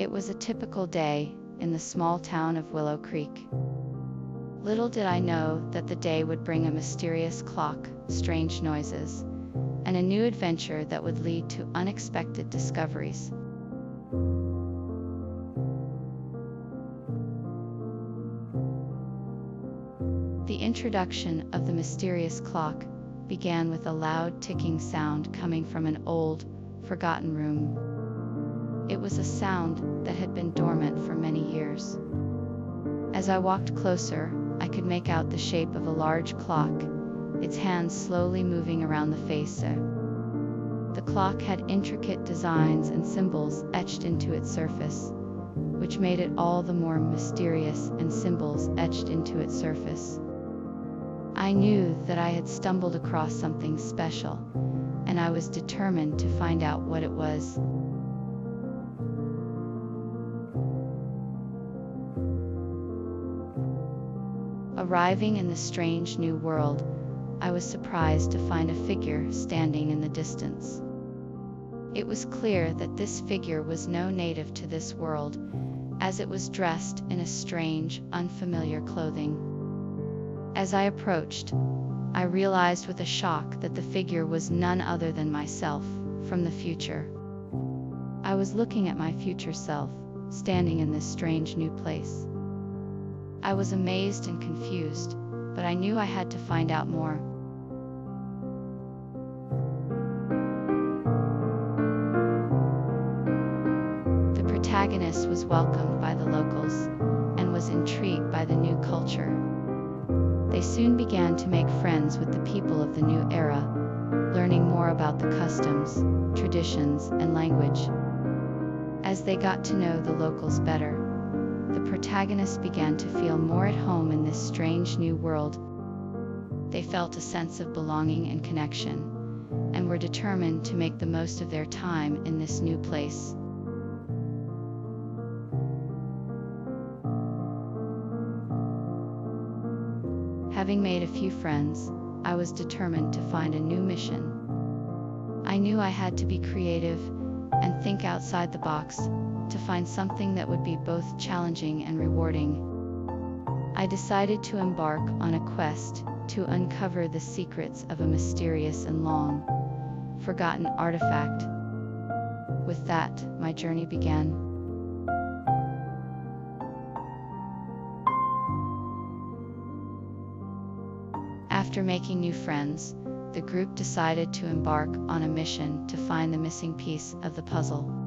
It was a typical day in the small town of Willow Creek. Little did I know that the day would bring a mysterious clock, strange noises, and a new adventure that would lead to unexpected discoveries. The introduction of the mysterious clock began with a loud ticking sound coming from an old, forgotten room. It was a sound that had been dormant for many years. As I walked closer, I could make out the shape of a large clock, its hands slowly moving around the face. The clock had intricate designs and symbols etched into its surface, which made it all the more mysterious, and symbols etched into its surface. I knew that I had stumbled across something special, and I was determined to find out what it was. Arriving in the strange new world, I was surprised to find a figure standing in the distance. It was clear that this figure was no native to this world, as it was dressed in a strange, unfamiliar clothing. As I approached, I realized with a shock that the figure was none other than myself, from the future. I was looking at my future self, standing in this strange new place. I was amazed and confused, but I knew I had to find out more. The protagonist was welcomed by the locals, and was intrigued by the new culture. They soon began to make friends with the people of the new era, learning more about the customs, traditions, and language. As they got to know the locals better, the protagonist began to feel more at home in this strange new world. They felt a sense of belonging and connection, and were determined to make the most of their time in this new place. Having made a few friends, I was determined to find a new mission. I knew I had to be creative and think outside the box to find something that would be both challenging and rewarding. I decided to embark on a quest to uncover the secrets of a mysterious and long forgotten artifact. With that, my journey began. After making new friends, the group decided to embark on a mission to find the missing piece of the puzzle.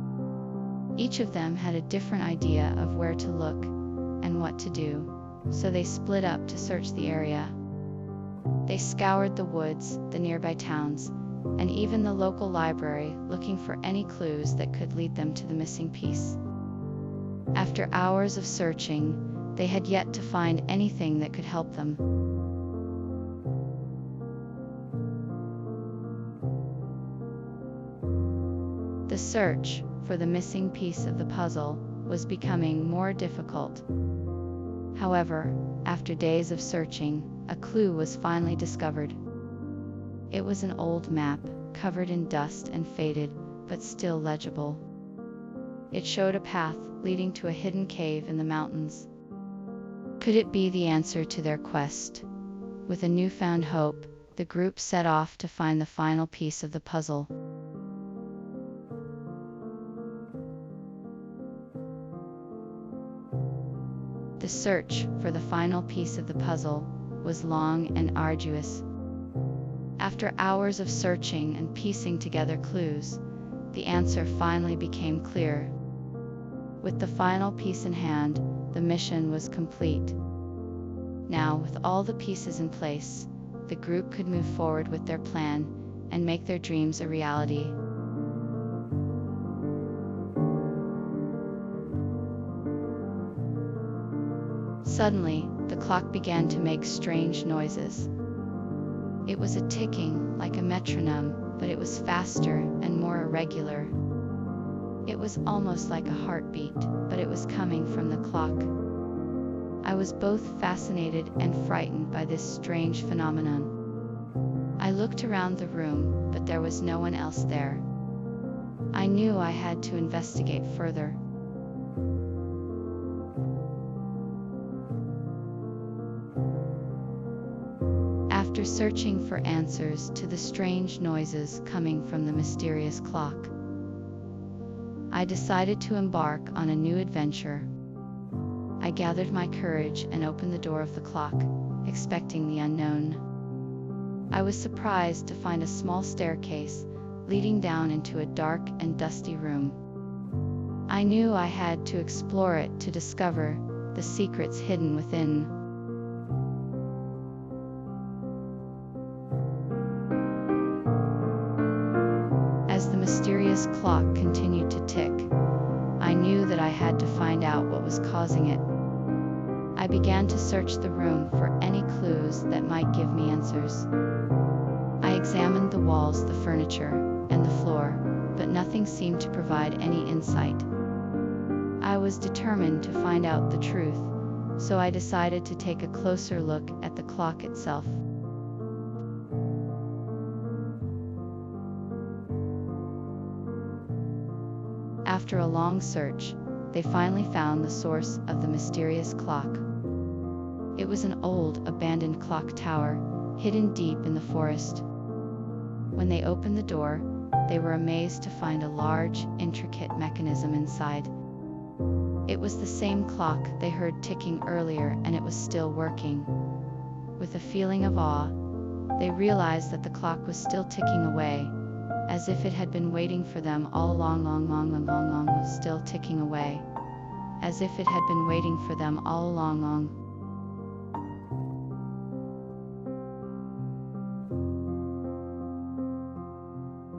Each of them had a different idea of where to look and what to do, so they split up to search the area. They scoured the woods, the nearby towns, and even the local library, looking for any clues that could lead them to the missing piece. After hours of searching, they had yet to find anything that could help them. The search for the missing piece of the puzzle was becoming more difficult. However, after days of searching, a clue was finally discovered. It was an old map, covered in dust and faded, but still legible. It showed a path leading to a hidden cave in the mountains. Could it be the answer to their quest? With a newfound hope, the group set off to find the final piece of the puzzle. The search for the final piece of the puzzle was long and arduous. After hours of searching and piecing together clues, the answer finally became clear. With the final piece in hand, the mission was complete. Now, with all the pieces in place, the group could move forward with their plan and make their dreams a reality. Suddenly, the clock began to make strange noises. It was a ticking, like a metronome, but it was faster and more irregular. It was almost like a heartbeat, but it was coming from the clock. I was both fascinated and frightened by this strange phenomenon. I looked around the room, but there was no one else there. I knew I had to investigate further. searching for answers to the strange noises coming from the mysterious clock, I decided to embark on a new adventure. I gathered my courage and opened the door of the clock, expecting the unknown. I was surprised to find a small staircase leading down into a dark and dusty room. I knew I had to explore it to discover the secrets hidden within. As the mysterious clock continued to tick, I knew that I had to find out what was causing it. I began to search the room for any clues that might give me answers. I examined the walls, the furniture, and the floor, but nothing seemed to provide any insight. I was determined to find out the truth, so I decided to take a closer look at the clock itself. After a long search, they finally found the source of the mysterious clock. It was an old, abandoned clock tower, hidden deep in the forest. When they opened the door, they were amazed to find a large, intricate mechanism inside. It was the same clock they heard ticking earlier, and it was still working. With a feeling of awe, they realized that the clock was still ticking away, as if it had been waiting for them all along. Was still ticking away, as if it had been waiting for them all along.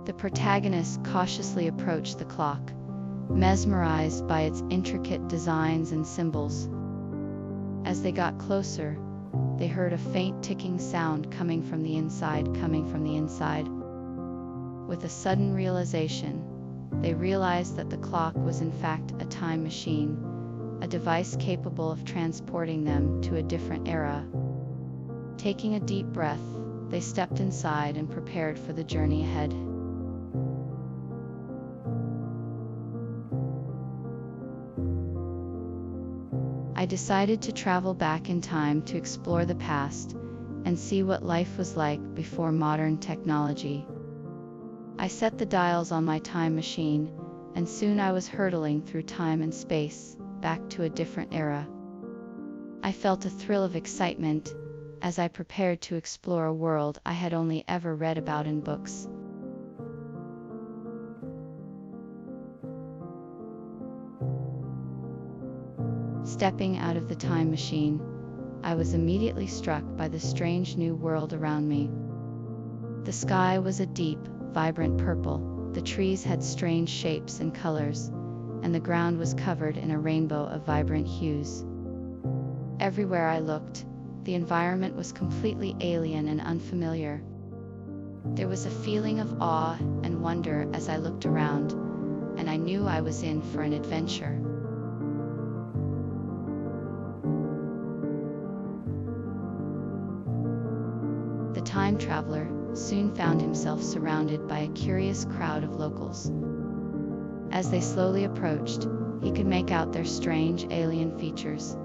The protagonist cautiously approached the clock, mesmerized by its intricate designs and symbols. As they got closer, they heard a faint ticking sound coming from the inside. With a sudden realization, they realized that the clock was in fact a time machine, a device capable of transporting them to a different era. Taking a deep breath, they stepped inside and prepared for the journey ahead. I decided to travel back in time to explore the past and see what life was like before modern technology. I set the dials on my time machine, and soon I was hurtling through time and space, back to a different era. I felt a thrill of excitement as I prepared to explore a world I had only ever read about in books. Stepping out of the time machine, I was immediately struck by the strange new world around me. The sky was a deep, vibrant purple, the trees had strange shapes and colors, and the ground was covered in a rainbow of vibrant hues. Everywhere I looked, the environment was completely alien and unfamiliar. There was a feeling of awe and wonder as I looked around, and I knew I was in for an adventure. The time traveler soon found himself surrounded by a curious crowd of locals. As they slowly approached, he could make out their strange alien features.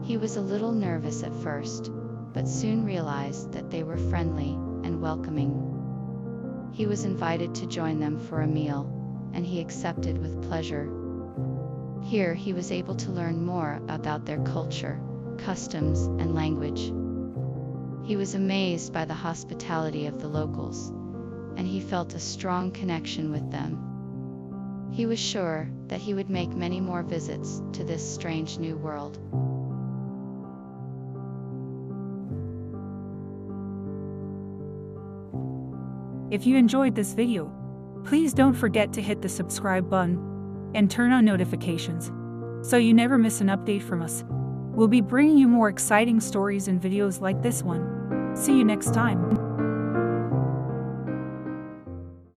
He was a little nervous at first, but soon realized that they were friendly and welcoming. He was invited to join them for a meal, and he accepted with pleasure. Here he was able to learn more about their culture, customs, and language. He was amazed by the hospitality of the locals, and he felt a strong connection with them. He was sure that he would make many more visits to this strange new world. If you enjoyed this video, please don't forget to hit the subscribe button and turn on notifications so you never miss an update from us. We'll be bringing you more exciting stories and videos like this one. See you next time.